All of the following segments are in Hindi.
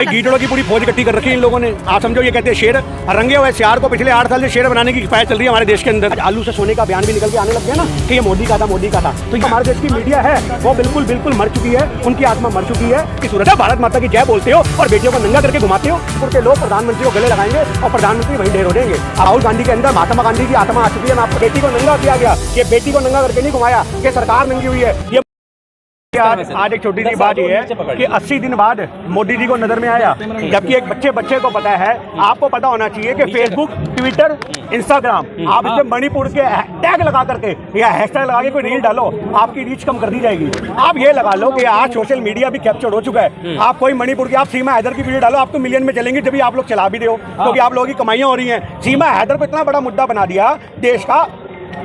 गीदड़ों की पूरी फौज इकट्ठी कर रखी है इन लोगों ने। आप समझो ये कहते हैं शेर, रंगे हुए सियार को पिछले 8 साल से शेर बनाने की पहल चल रही है हमारे देश के अंदर। आलू से सोने का बयान भी निकल के आने लग गया ना कि ये मोदी का था, मोदी का था। तो ये हमारे देश की मीडिया है वो बिल्कुल बिल्कुल मर चुकी है, उनकी आत्मा मर चुकी है। की सूरत है भारत माता की जय बोलते हो और बेटियों को नंगा करके घुमाते हो, उनके लोग प्रधानमंत्री को गले लगाएंगे और प्रधानमंत्री वहीं ढेर हो जाएंगे। राहुल गांधी के अंदर महात्मा गांधी की आत्मा आ चुकी है। आपको बेटी को नंगा किया गया, ये बेटी को नंगा करके नहीं घुमाया, ये सरकार नंगी हुई है। ये आज एक छोटी सी बात ये है कि 80 दिन बाद मोदी जी को नजर में आया, जबकि एक बच्चे को पता है। आपको पता होना चाहिए कि फेसबुक, ट्विटर, इंस्टाग्राम, आप इसमें मणिपुर के टैग लगा करके या हैशटैग लगा के कोई रील डालो, आपकी रीच कम कर दी जाएगी। आप ये लगा लो कि आज सोशल मीडिया भी कैप्चर हो चुका है। आप कोई मणिपुर की, आप सीमा हैदर की वीडियो डालो, आप तो मिलियन में चलेंगे जब आप लोग चला भी रहे हो, क्योंकि आप लोगों की कमाइयां हो रही हैं। सीमा हैदर को इतना बड़ा मुद्दा बना दिया देश का,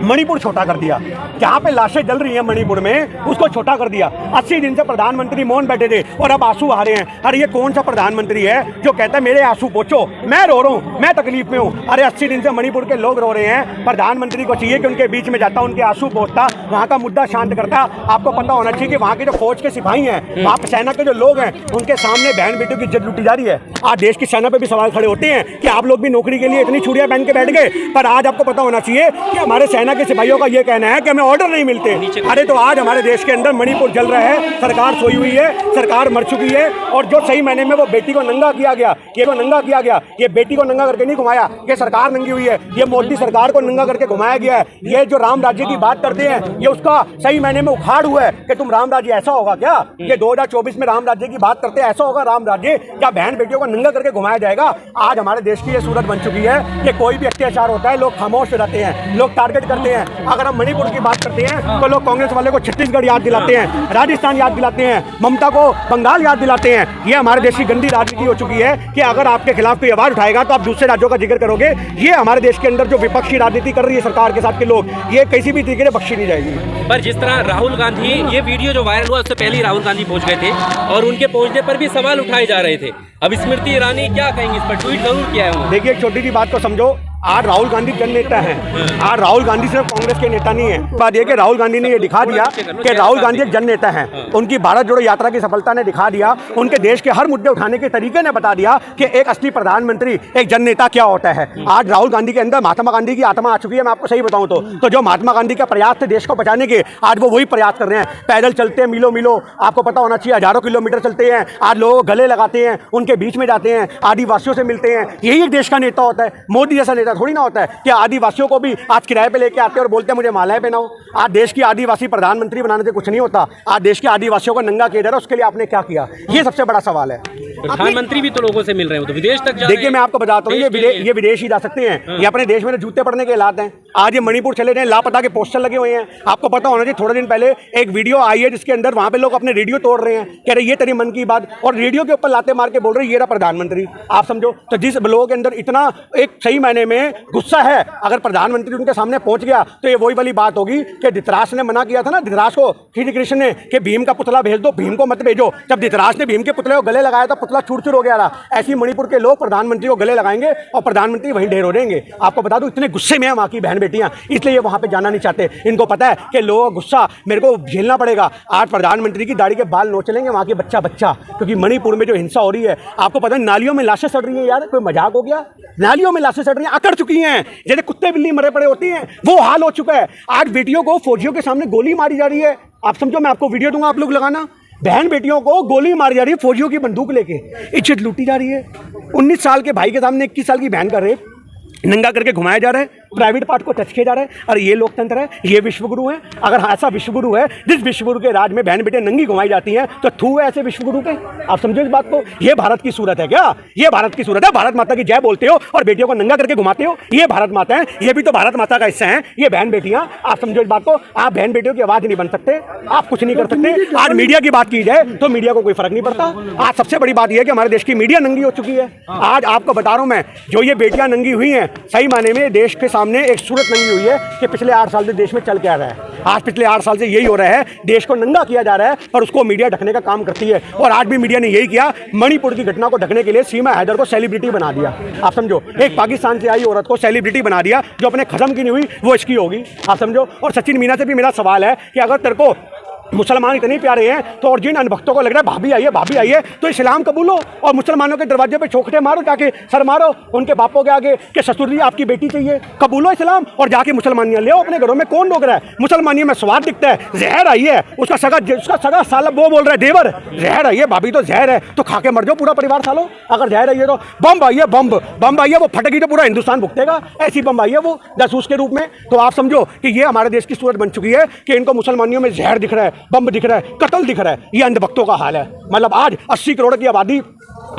मणिपुर छोटा कर दिया। जहाँ पे लाशें जल रही हैं मणिपुर में, उसको छोटा कर दिया। 80 दिन से प्रधानमंत्री मौन बैठे थे और अब आंसू आ रहे हैं। अरे ये कौन सा प्रधानमंत्री है जो कहता है मेरे आंसू पोंछो, मैं रो रहा हूँ, मैं तकलीफ में हूँ। अरे 80 दिन से मणिपुर के लोग रो रहे हैं। प्रधानमंत्री को चाहिए कि उनके बीच में जाता, उनके आंसू पोंछता, वहाँ का मुद्दा शांत करता। आपको पता होना चाहिए कि वहाँ के जो फौज के सिपाही हैं, वहाँ पे सेना के जो लोग हैं, उनके सामने बहन बेटियों की इज्जत लूटी जा रही है। आज देश की सेना पे भी सवाल खड़े होते हैं कि आप लोग भी नौकरी के लिए इतनी चूड़ियां पहन के बैठ गए। पर आज आपको पता होना चाहिए कि हमारे सेना के सिपाहियों का ये कहना है कि हमें ऑर्डर नहीं मिलते। अरे तो आज हमारे देश के अंदर मणिपुर जल रहा है, सरकार सोई हुई है, सरकार मर चुकी है। और जो सही मायने में वो बेटी को नंगा किया गया, ये को नंगा किया गया, ये बेटी को नंगा करके नहीं घुमाया, ये सरकार नंगी हुई है। ये मोदी सरकार को नंगा करके घुमाया गया है। ये जो राम राज्य की बात करते हैं, ये उसका सही मायने में उखाड़ हुआ है कि तुम राम राज्य ऐसा होगा क्या? ये 2024 में राम राज्य की बात करते हैं, ऐसा होगा राम राज्य क्या बहन बेटियों को नंगा करके घुमाया जाएगा? आज हमारे देश की ये सूरत बन चुकी है कि कोई भी अत्याचार होता है, लोग खामोश रहते हैं, लोग टारगेट करते हैं। अगर हम मणिपुर की बात करते हैं तो लोग कांग्रेस वाले को छत्तीसगढ़ याद दिलाते हैं, राजस्थान याद दिलाते हैं, ममता को बंगाल याद दिलाते हैं। ये हमारे देश की गंदी राजनीति हो चुकी है कि अगर आपके खिलाफ कोई आवाज उठाएगा तो आप दूसरे राज्यों का जिक्र करोगे। ये हमारे देश के अंदर जो विपक्षी राजनीति कर रही है सरकार के साथ के लोग, ये किसी भी तरीके से बख्शी नहीं जाएगी। पर जिस तरह राहुल गांधी, ये वीडियो जो वायरल हुआ उससे पहले ही राहुल गांधी पहुंच गए थे और उनके पहुंचने पर भी सवाल उठाए जा रहे थे। अब स्मृति ईरानी क्या कहेंगे इस पर? ट्वीट जरूर किया है उन्होंने। देखिए एक छोटी सी बात को समझो, आज राहुल गांधी जन नेता हैं। आज राहुल गांधी सिर्फ कांग्रेस के नेता नहीं है। बात यह कि राहुल गांधी ने ये दिखा दिया कि राहुल गांधी एक जन नेता हैं। उनकी भारत जोड़ो यात्रा की सफलता ने दिखा दिया, उनके देश के हर मुद्दे उठाने के तरीके ने बता दिया कि एक असली प्रधानमंत्री, एक जन नेता क्या होता है। आज राहुल गांधी के अंदर महात्मा गांधी की आत्मा आ चुकी है। मैं आपको सही बताऊं तो जो महात्मा गांधी का प्रयास थे देश को बचाने के, आज वो वही प्रयास कर रहे हैं। पैदल चलते हैं मीलों मीलों, आपको पता होना चाहिए हजारों किलोमीटर चलते हैं। आज लोग गले लगाते हैं, उनके बीच में जाते हैं, आदिवासियों से मिलते हैं। यही एक देश का नेता होता है। मोदी जैसा नेता थोड़ी ना होता है कि आदिवासियों को भी आज किराए पे लेके आते हैं और बोलते हैं मुझे मालाएं पहनाओ। आज देश की आदिवासी प्रधानमंत्री बनाने से कुछ नहीं होता। आज देश के आदिवासियों को नंगा किया जा रहा है, उसके लिए आपने क्या किया? ये सबसे बड़ा सवाल है। प्रधानमंत्री भी तो लोगों से मिल रहे हो तो विदेश तक जा। देखिए मैं आपको बताता हूँ, ये विदेश ही जा सकते हैं, ये अपने देश में जूते पड़ने के हालात हैं। आज ये मणिपुर चले गए, लापता के पोस्टर लगे हुए हैं। आपको पता होना चाहिए थोड़े दिन पहले एक वीडियो आई है जिसके अंदर वहां पे लोग अपने रेडियो तोड़ रहे हैं, कह रहे ये तेरी मन की बात, और रेडियो के ऊपर लाते मार के बोल रहे ये रहा प्रधानमंत्री। आप समझो, तो जिस लोगों के अंदर इतना एक सही मायने में गुस्सा है, अगर प्रधानमंत्री उनके सामने पहुंच गया तो ये वही वाली बात होगी कि धृतराष्ट्र ने मना किया था ना, धृतराष्ट्र को श्री कृष्ण ने कि भीम का पुतला भेज दो, भीम को मत भेजो। जब धृतराष्ट्र ने भीम के पुतले को गले लगाया तो पुतला चूर चूर हो गया था। ऐसी मणिपुर के लोग प्रधानमंत्री को गले लगाएंगे और प्रधानमंत्री वहीं ढेर हो जाएंगे। आपको बता दूं इतने गुस्से में है वहाँ की बहन बेटियां, इसलिए ये वहाँ पे जाना नहीं चाहते। इनको पता है कि लोगों का गुस्सा मेरे को झेलना पड़ेगा। आज प्रधानमंत्री की दाढ़ी के बाल नोच लेंगे वहाँ के बच्चा, क्योंकि मणिपुर में जो हिंसा हो रही है, आपको पता है नालियों में लाशें सड़ रही हैं। यार कोई मजाक हो गया? नालियों में लाशें सड़ रही हैं, अकड़ चुकी हैं जैसे कुत्ते बिल्ली मरे पड़े होती हैं, वो हाल हो चुका है। आज बेटियों को फौजियों के सामने गोली मारी जा रही है। आप समझो, मैं आपको वीडियो दूंगा, आप लोग लगाना। बहन बेटियों को गोली मारी जा रही है फौजियों की बंदूक लेके, इज्जत लूटी जा रही है। 19 साल के भाई के सामने 21 साल की बहन का रेप नंगा करके घुमाया जा रहा है, प्राइवेट पार्ट को टच किया जा रहा है। और ये लोकतंत्र है, ये विश्वगुरु है। अगर ऐसा विश्वगुरु है, जिस विश्वगुरु के राज में बहन बेटे नंगी घुमाई जाती हैं, तो थू है ऐसे विश्वगुरु पे? आप समझो इस बात को। ये भारत की सूरत है क्या? ये भारत की सूरत है। भारत माता की जय बोलते हो और बेटियों को नंगा करके घुमाते हो। ये भारत माता है, ये भी तो भारत माता का हिस्सा है। ये बहन बेटियां, आप समझो इस बात को। आप बहन बेटियों की आवाज नहीं बन सकते, आप कुछ नहीं कर सकते। आज मीडिया की बात की जाए तो मीडिया को कोई फर्क नहीं पड़ता। आज सबसे बड़ी बात यह है कि हमारे देश की मीडिया नंगी हो चुकी है। आज आपको बता रहा हूं मैं, जो ये बेटियां नंगी हुई हैं, सही माने में देश के सामने एक सूरत नंगी हुई है कि पिछले 8 साल से देश में चल के आ रहा है। आज पिछले 8 साल से यही हो रहा है, देश को नंगा किया जा रहा है, पर उसको मीडिया ढकने का काम करती है। और आज भी मीडिया ने यही किया, मणिपुर की घटना को ढकने के लिए सीमा हैदर को सेलिब्रिटी बना दिया। आप समझो, एक पाकिस्तान से आई औरत को सेलिब्रिटी बना दिया, जो अपने खत्म की नहीं हुई वो इसकी होगी। आप समझो। और सचिन मीना से भी मेरा सवाल है कि अगर तेरे को मुसलमान इतने प्यारे हैं तो और जिन अनभक्तों को लग रहा है भाभी आइए तो इस्लाम कबूलो और मुसलमानों के दरवाजे पे चौखटे मारो, जाके सर मारो उनके बापों के आगे कि ससुर जी आपकी बेटी चाहिए, कबूलो इस्लाम और जाके मुसलमानियाँ ले अपने घरों में। कौन रोक रहा है? मुसलमानियों में स्वाद दिखता है, जहर आई है, उसका सगा साला वो बोल रहा है देवर जहर आई है, भाभी तो जहर है तो खा के मर जाओ पूरा परिवार सालो। अगर जहर आई है तो बम आई है, बम आई है, वो फटेगी तो पूरा हिंदुस्तान भुगतेगा, ऐसी बम आई है वो जासूस के रूप में। तो आप समझो कि ये हमारे देश की सूरत बन चुकी है कि इनको मुसलमानियों में जहर दिख रहा है, बम दिख रहा है, कत्ल दिख रहा है। ये अंधभक्तों का हाल है। मतलब आज 80 करोड़ की आबादी,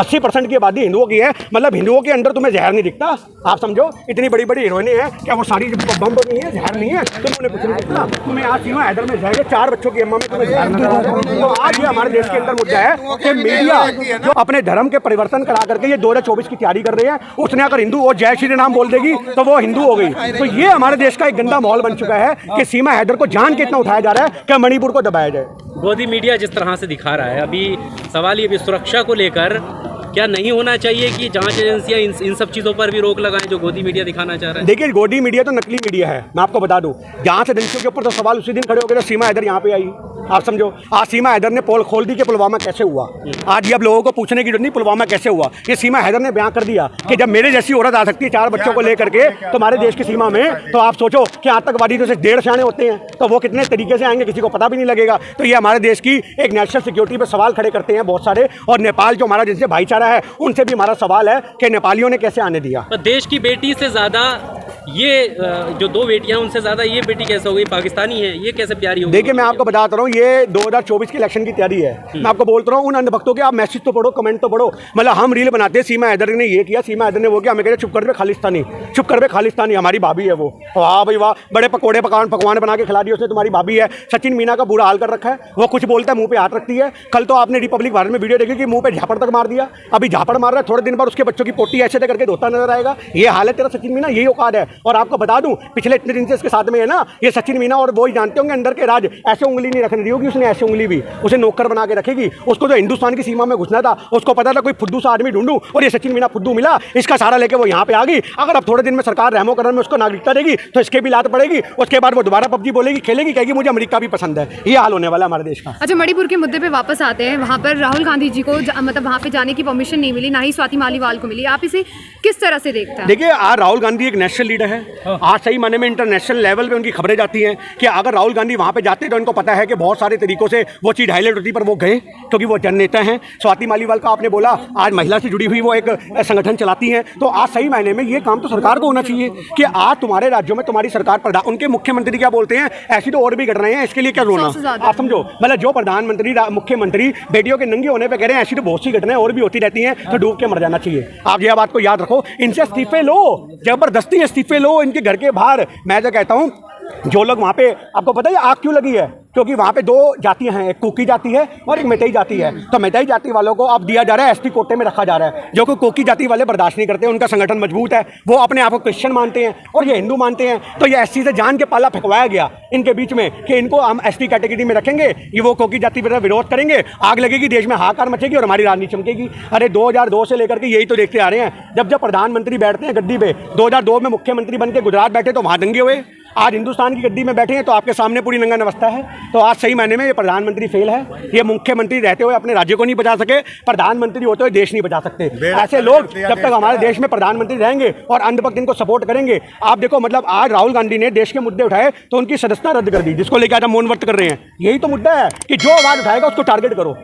80% की आबादी हिंदुओं की है, मतलब हिंदुओं के अंदर तुम्हें जहर नहीं दिखता। आप समझो इतनी बड़ी बड़ी हीरोइनें हैं, क्या वो सारी बम नहीं है, जहर नहीं है, तुम्हें कुछ नहीं दिखता। तुम्हें आज तीनों हैदर में जाएंगे, 4 बच्चों की अम्मा में तुम्हें जहर नजर आ रहा है। तो आज ये हमारे देश के अंदर मुद्दा है कि मीडिया जो अपने धर्म के परिवर्तन करा करके ये 2024 की तैयारी कर रही है, उसने अगर हिंदू और जय श्री राम बोल देगी तो वो हिंदू हो गई। तो ये हमारे देश का एक गंदा माहौल बन चुका है कि सीमा हैदर को जान के इतना उठाया जा रहा है कि मणिपुर को दबाया जाए। गोदी मीडिया जिस तरह से दिखा रहा है, अभी सवाल ये भी सुरक्षा को लेकर क्या नहीं होना चाहिए कि जांच एजेंसियां इन सब चीज़ों पर भी रोक लगाएं जो गोदी मीडिया दिखाना चाह रहा है? देखिए गोदी मीडिया तो नकली मीडिया है, मैं आपको बता दूं। जांच एजेंसियों के ऊपर तो सवाल उसी दिन खड़े हो गए तो सीमा हैदर यहाँ पे आई। आप समझो आज सीमा हैदर ने पोल खोल दी कि पुलवामा कैसे हुआ। आज ये अब लोगों को पूछने की जरूरत नहीं पुलवामा कैसे हुआ, ये सीमा हैदर ने बयान कर दिया कि जब मेरे जैसी औरत आ सकती है 4 बच्चों को लेकर के तुम्हारे देश की सीमा में, तो आप सोचो कि आतंकवादी तो सिर्फ 1.5 सियाने होते हैं, तो वो कितने तरीके से आएंगे किसी को पता भी नहीं लगेगा। तो ये हमारे देश की एक नेशनल सिक्योरिटी पर सवाल खड़े करते हैं बहुत सारे। और नेपाल जो हमारा जिनसे भाईचारा है उनसे भी हमारा सवाल है कि नेपालियों ने कैसे आने दिया। पर देश की बेटी से ज़्यादा ये जो 2 बेटियां उनसे ज़्यादा ये बेटी कैसे हो गई, पाकिस्तानी है, ये कैसे प्यारी हो गई? देखिए मैं आपको बताता रहा हूँ, ये 2024 के इलेक्शन की तैयारी है। मैं आपको बोलता रहा हूँ उन अंधभक्तों के आप मैसेज तो पढ़ो, कमेंट तो पढ़ो। मतलब हम रील बनाते हैं सीमा हैदर ने ये किया, सीमा हैदर ने वो किया, हमें कहते चुप कर बे खालिस्तानी, चुप कर बे खालिस्तानी, हमारी भाभी है वो। वाह भाई वाह, बड़े पकौड़े पकवान बना के खिला दिए उसने, तुम्हारी भाभी है। सचिन मीना का बुरा हाल कर रखा है, वो कुछ बोलता है मुंह पे हाथ रखती है। कल तो आपने रिपब्लिक भारत में वीडियो देखी कि मुंह पे झापड़ तक मार दिया, अभी झापड़ मार रहा है, थोड़े दिन बाद उसके बच्चों की पोटी ऐसे करके धोता नजर आएगा। ये हाल है तेरा सचिन मीना, यही औकात है। और आपको बता दूं पिछले इतने दिन से इसके साथ में है ना ये सचिन मीना, और वो ही जानते होंगे अंदर के राज। ऐसे उंगली नहीं रखने दी होगी उसने, ऐसे उंगली भी उसे नौकर बना के रखेगी। उसको जो हिंदुस्तान की सीमा में घुसना था उसको पता था कोई फुद्दू सा आदमी ढूंढूं, और ये सचिन मीना फुद्दू मिला, इसका सहारा लेके वो यहाँ पे आ गई। अगर अब थोड़े दिन में सरकार रहमो करम में उसको नागरिकता देगी तो इसके भी लात पड़ेगी। उसके बाद वो दोबारा पबजी बोलेगी, खेलेगी, कहेगी मुझे अमेरिका भी पसंद है। ये हाल होने वाला है हमारे देश का। अच्छा मणिपुर के मुद्दे पे वापस आते हैं। वहाँ पर राहुल गांधी जी को मतलब वहाँ पे जाने की परमिशन नहीं मिली, ना ही स्वाति मालीवाल को मिली। आप इसे किस तरह से देखते हैं? देखिए आज राहुल गांधी एक नेशनल लीडर है। आज सही माने में इंटरनेशनल लेवल पे उनकी खबरें जाती हैं कि अगर राहुल गांधी वहाँ पे जाते तो इनको पता है कि बहुत सारे तरीकों से वो चीज़ हाईलाइट होती, पर वो गए क्योंकि वो जननेता हैं। स्वाति मालीवाल का आपने बोला आज महिला से जुड़ी हुई वो एक संगठन चलाती हैं। तो आज सही मायने में ये काम तो सरकार को होना चाहिए कि आज तुम्हारे राज्यों में तुम्हारी सरकार उनके मुख्यमंत्री क्या बोलते हैं, ऐसी तो और भी घट रहे हैं, इसके लिए क्या रोना? आप समझो मतलब जो प्रधानमंत्री मुख्यमंत्री बेटियों के नंगे होने पर कह रहे हैं ऐसी तो बहुत सी घटनाएं और भी होती रहती हैं, तो डूब के मर जाना चाहिए। आप यह बात को याद रखो, इनसे इस्तीफे लो, जबरदस्ती इस्तीफे लो इनके घर के बाहर। मैं तो कहता हूँ जो लोग वहाँ पे, आपको पता है आग क्यों लगी है? क्योंकि वहाँ पे 2 जातियाँ हैं, एक कोकी जाति है और एक मेतई जाति है। तो मेतई जाति वालों को अब दिया जा रहा है, एसटी कोटे में रखा जा रहा है, जो कि कोकी जाति वाले बर्दाश्त नहीं करते। उनका संगठन मजबूत है, वो अपने आप को क्रिश्चियन मानते हैं और ये हिंदू मानते हैं। तो ये एसटी से जान के पाला फेंकवाया गया इनके बीच में कि इनको हम एसटी कैटेगरी में रखेंगे, ये वो कोकी जाति पर विरोध करेंगे, आग लगेगी, देश में हाहाकार मचेगी और हमारी राजनीति चमकेगी। अरे 2002 से लेकर के यही तो देखते आ रहे हैं। जब प्रधानमंत्री बैठते हैं गद्दी पे, 2002 में मुख्यमंत्री बन के गुजरात बैठे तो वहाँ दंगे हुए। आज हिंदुस्तान की गद्दी में बैठे हैं तो आपके सामने पूरी नंगा अवस्था है। तो आज सही मायने में ये प्रधानमंत्री फेल है। ये मुख्यमंत्री रहते हुए अपने राज्य को नहीं बचा सके, प्रधानमंत्री होते हुए देश नहीं बचा सकते। ऐसे लोग जब तक हमारे देश में प्रधानमंत्री रहेंगे और अंधभक्त इनको सपोर्ट करेंगे, आप देखो मतलब आज राहुल गांधी ने देश के मुद्दे उठाए तो उनकी सदस्यता रद्द कर दी, जिसको लेकर आज हम मौन व्रत कर रहे हैं। यही तो मुद्दा है कि जो आवाज उठाएगा उसको टारगेट करो।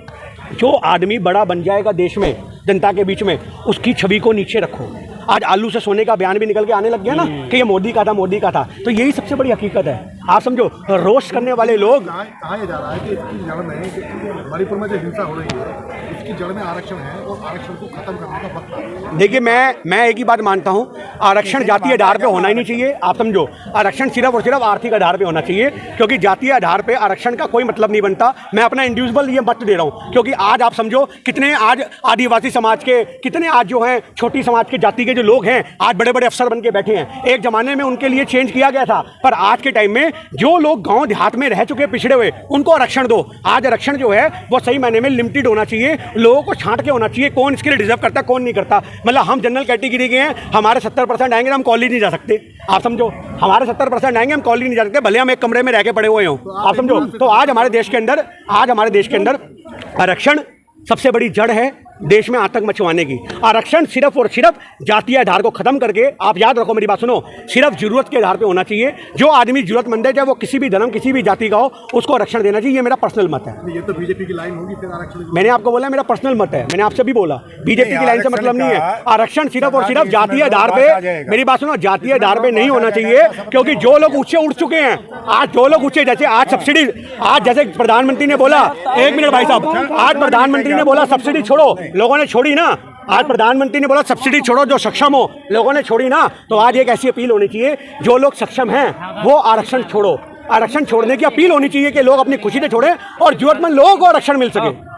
जो आदमी बड़ा बन जाएगा देश में जनता के बीच में, उसकी छवि को नीचे रखो। आज आलू से सोने का बयान भी निकल के आने लग गया ना कि ये मोदी का था, मोदी का था। तो यही सबसे बड़ी हकीकत है। आप समझो रोस्ट करने वाले लोग कहा जा रहा है कि इसकी जड़ में मणिपुर में जो हिंसा हो रही है इसकी जड़ में आरक्षण है और आरक्षण को खत्म करने का वक्त है। देखिए मैं एक ही बात मानता हूँ, आरक्षण जातीय आधार पे होना ही नहीं चाहिए। आप समझो आरक्षण सिर्फ और सिर्फ आर्थिक आधार पे होना चाहिए, क्योंकि जातीय आधार पे आरक्षण का कोई मतलब नहीं बनता। मैं अपना इंडिविजुअल ये मत दे रहा हूँ, क्योंकि आज आप समझो कितने आज आदिवासी समाज के, कितने आज जो हैं छोटी समाज के जाति के जो लोग हैं आज बड़े बड़े अफसर बन के बैठे हैं। एक जमाने में उनके लिए चेंज किया गया था, पर आज के टाइम में जो लोग गांव देहात में रह चुके पिछड़े हुए उनको आरक्षण दो। आज आरक्षण जो है वो सही मायने में लिमिटेड होना चाहिए, लोगों को छांट के होना चाहिए, कौन इसके लिए डिजर्व करता है कौन नहीं करता। मतलब हम जनरल कैटेगरी के हैं, हमारे 70% आएंगे हम कॉलेज नहीं जा सकते, आप समझो। हमारे 70% आएंगे हम कॉलेज नहीं जा सकते, भले हम एक कमरे में रह के पड़े हुए हों, आप समझो। तो आज हमारे देश के अंदर आरक्षण सबसे बड़ी जड़ है देश में आतंक मचवाने की। आरक्षण सिर्फ और सिर्फ जातीय आधार को खत्म करके, आप याद रखो मेरी बात सुनो, सिर्फ जरूरत के आधार पे होना चाहिए। जो आदमी जरूरतमंद है, चाहे वो किसी भी धर्म किसी भी जाति का हो, उसको आरक्षण देना चाहिए। ये मेरा पर्सनल मत है। ये तो बीजेपी की लाइन होगी फिर आरक्षण। मैंने आपको बोला मेरा पर्सनल मत है, मैंने आपसे भी बोला बीजेपी की लाइन से मतलब नहीं है। आरक्षण सिर्फ और सिर्फ जातीय आधार पे, मेरी बात सुनो, जातीय आधार पे नहीं होना चाहिए। क्योंकि जो लोग ऊंचे उठ चुके हैं आज, जो लोग ऊंचे, जैसे आज सब्सिडी, आज जैसे प्रधानमंत्री ने बोला, एक मिनट भाई साहब, आज प्रधानमंत्री ने बोला सब्सिडी छोड़ो, लोगों ने छोड़ी ना। आज प्रधानमंत्री ने बोला सब्सिडी छोड़ो, जो सक्षम हो, लोगों ने छोड़ी ना। तो आज एक ऐसी अपील होनी चाहिए, जो लोग सक्षम हैं वो आरक्षण छोड़ो। आरक्षण छोड़ने की अपील होनी चाहिए कि लोग अपनी खुशी से छोड़ें और जरूरतमंद लोगों को आरक्षण मिल सके।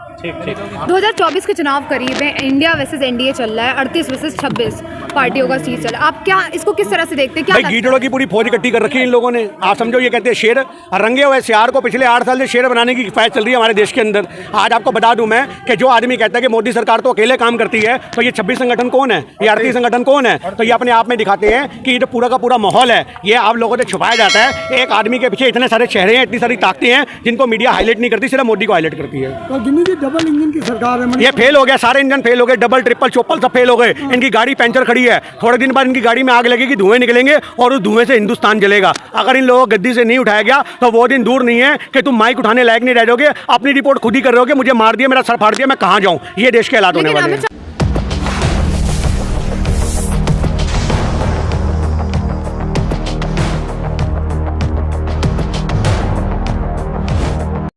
2024 के चुनाव करीब है, इंडिया वर्सेस एनडीए चल रहा है, 38 वर्सेस 26 पार्टियों का सीट चल रहा है। आप क्या इसको किस तरह से देखते हैं? क्या भाई गीदड़ों की पूरी फौज इकट्ठी कर रखी है इन लोगों ने, आप समझो। ये कहते हैं शेर, रंगे हुए सियार को पिछले 8 साल से शेर बनाने की किफायत चल रही है हमारे देश के अंदर। आज आपको बता दूं मैं कि जो आदमी कहता है कि मोदी सरकार तो अकेले काम करती है, तो ये 26 संगठन कौन है, ये 38 संगठन कौन है? तो ये अपने आप में दिखाते हैं कि ये जो पूरा का पूरा माहौल है, ये आप लोगों से छुपाया जाता है। एक आदमी के पीछे इतने सारे चेहरे हैं, इतनी सारी ताकतें हैं, जिनको मीडिया हाईलाइट नहीं करती, सिर्फ मोदी को हाईलाइट करती है। तो डबल इंजन की सरकार है, ये फेल हो गया, सारे इंजन फेल हो गए, डबल ट्रिपल चोपल सब फेल हो गए। इनकी गाड़ी पंचर खड़ी है, थोड़े दिन बाद इनकी गाड़ी में आग लगेगी, धुएं निकलेंगे और उस धुएं से हिंदुस्तान जलेगा। अगर इन लोगों को गद्दी से नहीं उठाया गया तो वो दिन दूर नहीं है कि तुम माइक उठाने लायक नहीं रह जाओगे। अपनी रिपोर्ट खुद ही कर रहे हो कि मुझे मार दिया, मेरा सर फाड़ दिया, मैं कहाँ जाऊँ। ये देश के हालात होने वाले हैं।